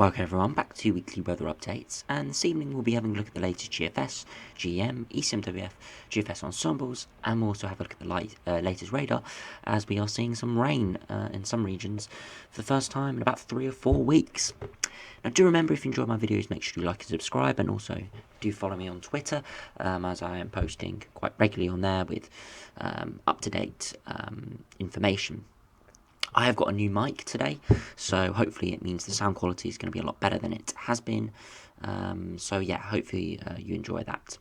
Welcome everyone, back to weekly weather updates, and this evening we'll be having a look at the latest GFS, GEM, ECMWF, GFS ensembles, and we'll also have a look at the latest radar, as we are seeing some rain in some regions for the first time in about 3 or 4 weeks. Now do remember, if you enjoy my videos, make sure you like and subscribe, and also do follow me on Twitter, as I am posting quite regularly on there with up-to-date information. I have got a new mic today, so hopefully it means the sound quality is going to be a lot better than it has been. So yeah, hopefully you enjoy that.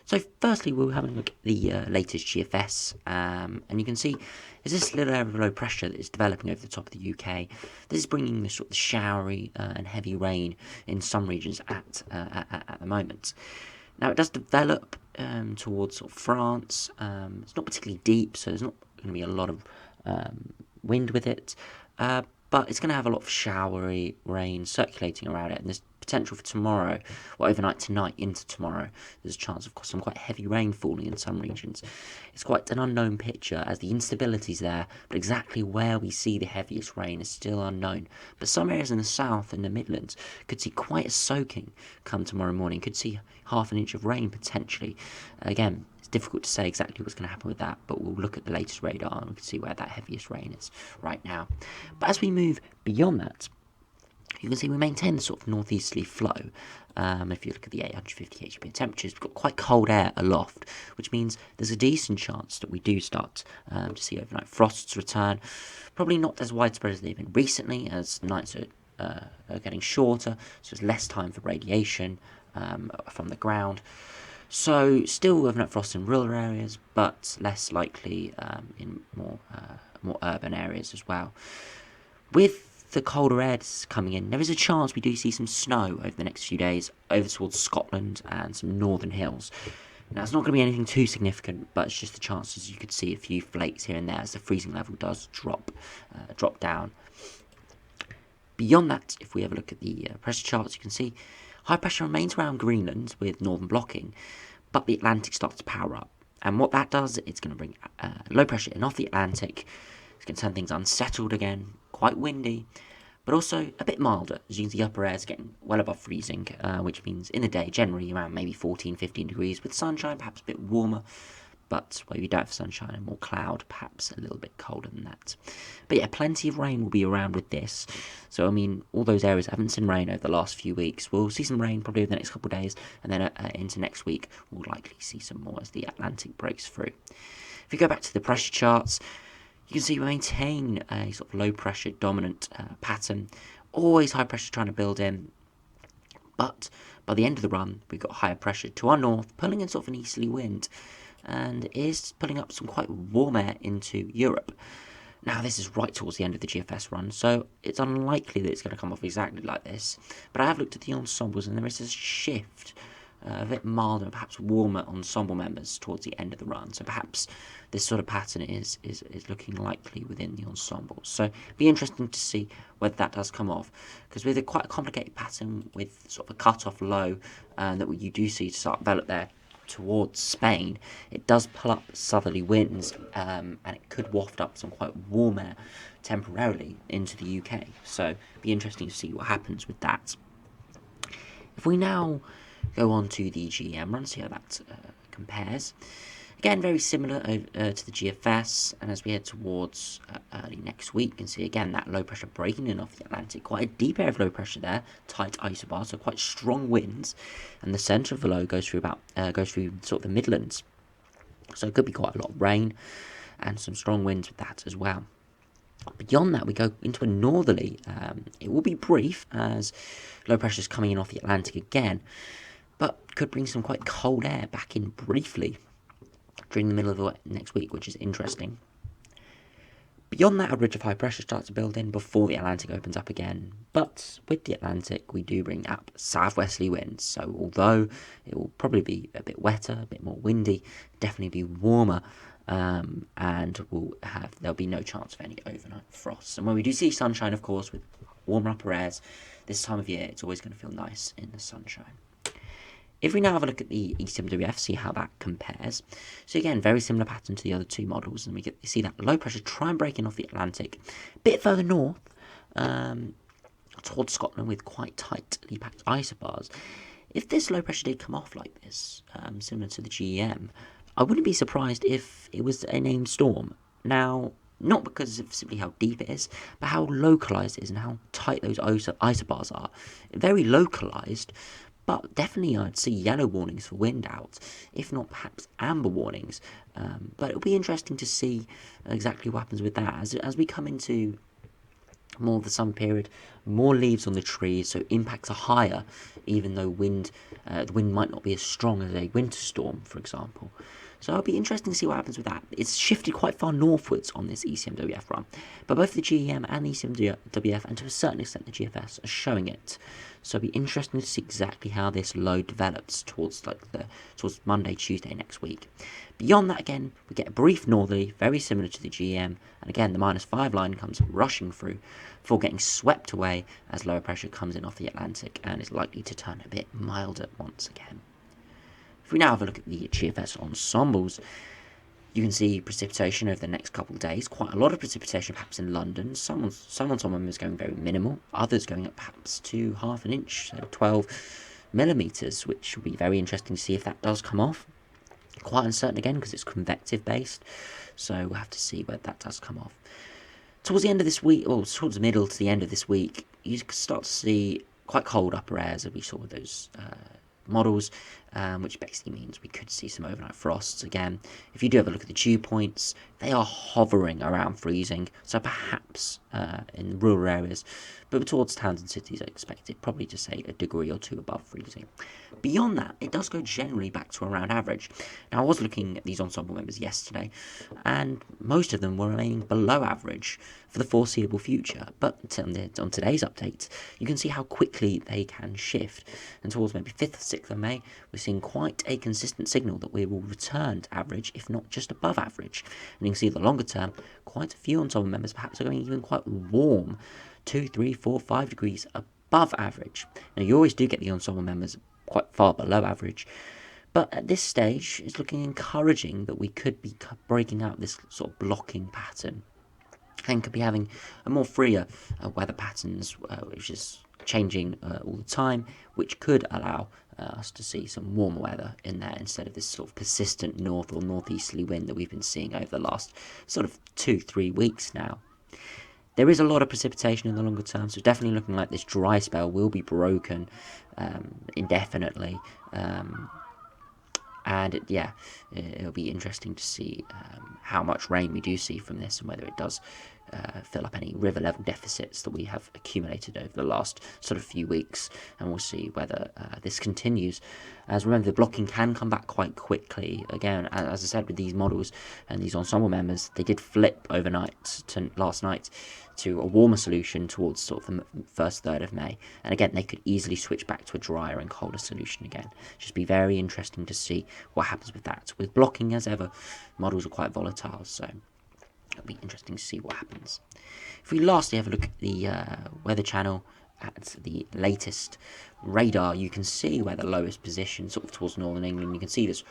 So firstly, we'll have a look at the latest GFS, and you can see there's this little area of low pressure that is developing over the top of the UK. This is bringing the sort of showery and heavy rain in some regions at the moment. Now it does develop towards sort of France. It's not particularly deep, so there's not going to be a lot of wind with it, but it's going to have a lot of showery rain circulating around it, and there's potential for tomorrow, or overnight tonight into tomorrow, there's a chance of some quite heavy rain falling in some regions. It's quite an unknown picture as the instability's there, but exactly where we see the heaviest rain is still unknown. But some areas in the south and the Midlands could see quite a soaking come tomorrow morning, could see half an inch of rain potentially. Again, it's difficult to say exactly what's going to happen with that, but we'll look at the latest radar and we can see where that heaviest rain is right now. But as we move beyond that, you can see we maintain the sort of northeasterly flow. If you look at the 850 HPA temperatures, we've got quite cold air aloft, which means there's a decent chance that we do start to see overnight frosts return. Probably not as widespread as they've been recently, as the nights are getting shorter, so there's less time for radiation from the ground. So still overnight frost in rural areas, but less likely in more urban areas as well. With the colder air coming in, there is a chance we do see some snow over the next few days over towards Scotland and some northern hills. Now it's not going to be anything too significant, but it's just the chances you could see a few flakes here and there as the freezing level does drop down. Beyond that, if we have a look at the pressure charts, you can see high pressure remains around Greenland with northern blocking, but the Atlantic starts to power up. And what that does, it's going to bring low pressure in off the Atlantic. It's going to turn things unsettled again, quite windy, but also a bit milder. As you can see, upper air is getting well above freezing, which means in the day, generally around maybe 14, 15 degrees, with sunshine, perhaps a bit warmer. But where you don't have sunshine and more cloud, perhaps a little bit colder than that. But yeah, plenty of rain will be around with this. So, I mean, all those areas that haven't seen rain over the last few weeks, we'll see some rain probably over the next couple of days, and then into next week, we'll likely see some more as the Atlantic breaks through. If we go back to the pressure charts, you can see we maintain a sort of low pressure dominant pattern, always high pressure trying to build in. But by the end of the run, we've got higher pressure to our north, pulling in sort of an easterly wind, and is pulling up some quite warm air into Europe. Now this is right towards the end of the GFS run, so it's unlikely that it's going to come off exactly like this. But I have looked at the ensembles, and there is a shift, a bit milder, perhaps warmer ensemble members towards the end of the run. So perhaps this sort of pattern is looking likely within the ensembles. So it'd be interesting to see whether that does come off, because with quite a complicated pattern with sort of a cut-off low that you do see to start develop there towards Spain, it does pull up southerly winds, and it could waft up some quite warm air temporarily into the UK. So it'd be interesting to see what happens with that. If we now go on to the GEM run, see how that compares. Again, very similar to the GFS, and as we head towards early next week, you can see again that low pressure breaking in off the Atlantic, quite a deep area of low pressure there, tight isobar, so quite strong winds, and the centre of the low goes through sort of the Midlands, so it could be quite a lot of rain and some strong winds with that as well. Beyond that, we go into a northerly. It will be brief as low pressure is coming in off the Atlantic again, but could bring some quite cold air back in briefly during the middle of the next week, which is interesting. Beyond that, a ridge of high pressure starts to build in before the Atlantic opens up again. But with the Atlantic, we do bring up southwesterly winds. So although it will probably be a bit wetter, a bit more windy, definitely be warmer, and there'll be no chance of any overnight frosts. And when we do see sunshine, of course, with warmer upper airs, this time of year, it's always going to feel nice in the sunshine. If we now have a look at the ECMWF, see how that compares. So again, very similar pattern to the other two models, and we see that low pressure try and break in off the Atlantic. A bit further north, towards Scotland with quite tightly packed isobars. If this low pressure did come off like this, similar to the GEM, I wouldn't be surprised if it was a named storm. Now, not because of simply how deep it is, but how localized it is and how tight those isobars are. Very localized, but definitely I'd see yellow warnings for wind out, if not perhaps amber warnings. But it'll be interesting to see exactly what happens with that as we come into more of the summer period, more leaves on the trees, so impacts are higher, even though the wind might not be as strong as a winter storm, for example. So it'll be interesting to see what happens with that. It's shifted quite far northwards on this ECMWF run, but both the GEM and the ECMWF, and to a certain extent the GFS, are showing it. So it'll be interesting to see exactly how this low develops towards Monday, Tuesday next week. Beyond that, again, we get a brief northerly, very similar to the GEM, and again the -5 line comes rushing through before getting swept away as lower pressure comes in off the Atlantic and is likely to turn a bit milder once again. If we now have a look at the GFS ensembles, you can see precipitation over the next couple of days. Quite a lot of precipitation perhaps in London. Some ensemble members going very minimal, others going up perhaps to half an inch, so 12 millimetres, which will be very interesting to see if that does come off. Quite uncertain again because it's convective based, so we'll have to see whether that does come off. Towards the end of this week, or towards the middle to the end of this week, you start to see quite cold upper airs as we saw with those models, which basically means we could see some overnight frosts again. If you do have a look at the dew points, they are hovering around freezing, so perhaps in rural areas, but towards towns and cities I expect it probably to say a degree or two above freezing. Beyond that, it does go generally back to around average. Now I was looking at these ensemble members yesterday, and most of them were remaining below average for the foreseeable future, but on today's update, you can see how quickly they can shift, and towards maybe 5th or 6th of May, we're seeing quite a consistent signal that we will return to average, if not just above average. And you can see the longer term, quite a few ensemble members perhaps are going even quite warm, 2, 3, 4, 5 degrees above average. Now you always do get the ensemble members quite far below average, but at this stage it's looking encouraging that we could be breaking out this sort of blocking pattern and could be having a more freer weather patterns, which is changing all the time, which could allow us to see some warmer weather in there instead of this sort of persistent north or northeasterly wind that we've been seeing over the last sort of 2-3 weeks now. There is a lot of precipitation in the longer term, so definitely looking like this dry spell will be broken indefinitely. And it'll be interesting to see how much rain we do see from this and whether it does fill up any river level deficits that we have accumulated over the last sort of few weeks, and we'll see whether this continues. As remember, the blocking can come back quite quickly. Again, as I said, with these models and these ensemble members, they did flip overnight to last night to a warmer solution towards sort of the first third of May, and again they could easily switch back to a drier and colder solution again. Just be very interesting to see what happens with that. With blocking, as ever, models are quite volatile, so it'll be interesting to see what happens. If we lastly have a look at the Weather Channel at the latest radar, you can see where the lowest position, sort of towards northern England, you can see this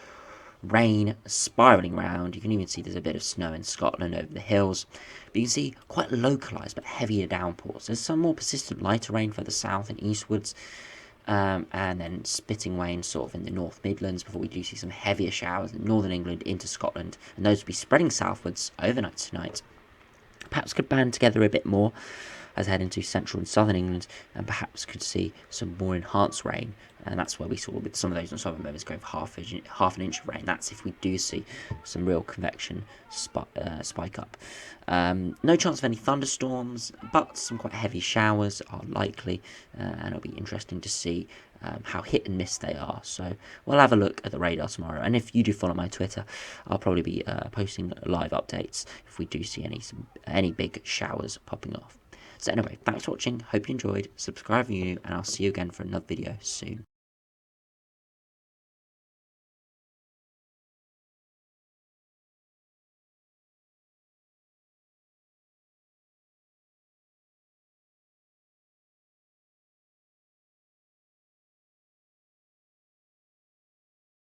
rain spiralling round. You can even see there's a bit of snow in Scotland over the hills, but you can see quite localised but heavier downpours. There's some more persistent lighter rain further south and eastwards, and then spitting rain sort of in the North Midlands before we do see some heavier showers in northern England into Scotland, and those will be spreading southwards overnight tonight. Perhaps could band together a bit more as I head into central and southern England, and perhaps could see some more enhanced rain, and that's where we saw with some of those ensemble members going for half an inch of rain. That's if we do see some real convection spike up. No chance of any thunderstorms, but some quite heavy showers are likely, and it'll be interesting to see how hit and miss they are. So we'll have a look at the radar tomorrow, and if you do follow my Twitter, I'll probably be posting live updates if we do see any big showers popping off. So anyway, thanks for watching, hope you enjoyed, subscribe if you're new, and I'll see you again for another video soon.